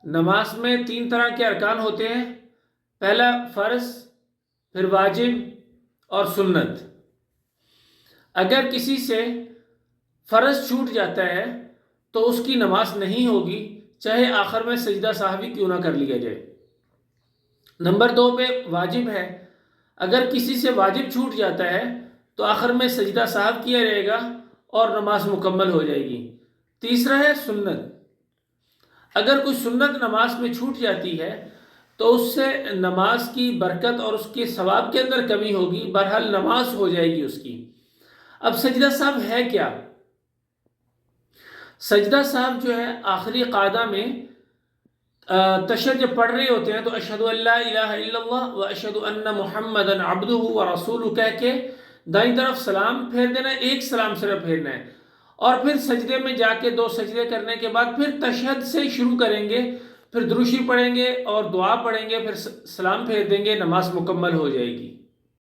نماز میں 3 طرح کے ارکان ہوتے ہیں، پہلا فرض، پھر واجب اور سنت۔ اگر کسی سے فرض چھوٹ جاتا ہے تو اس کی نماز نہیں ہوگی، چاہے آخر میں سجدہ سہوی کیوں نہ کر لیا جائے۔ نمبر 2 پہ واجب ہے، اگر کسی سے واجب چھوٹ جاتا ہے تو آخر میں سجدہ سہو کیا جائے گا اور نماز مکمل ہو جائے گی۔ تیسرا ہے سنت، اگر کوئی سنت نماز میں چھوٹ جاتی ہے تو اس سے نماز کی برکت اور اس کے ثواب کے اندر کمی ہوگی، بہرحال نماز ہو جائے گی اس کی۔ اب سجدہ سہو ہے کیا؟ سجدہ سہو جو ہے آخری قعدہ میں تشہد جب پڑھ رہے ہوتے ہیں تو اشہد ان لا الہ الا اللہ و اشہد ان محمدً عبدہ و رسولہ کہہ کے دائیں طرف سلام پھیر دینا ہے، ایک سلام صرف پھیرنا ہے، اور پھر سجدے میں جا کے 2 سجدے کرنے کے بعد پھر تشہد سے شروع کریں گے، پھر دروشی پڑھیں گے اور دعا پڑھیں گے، پھر سلام پھیر دیں گے، نماز مکمل ہو جائے گی۔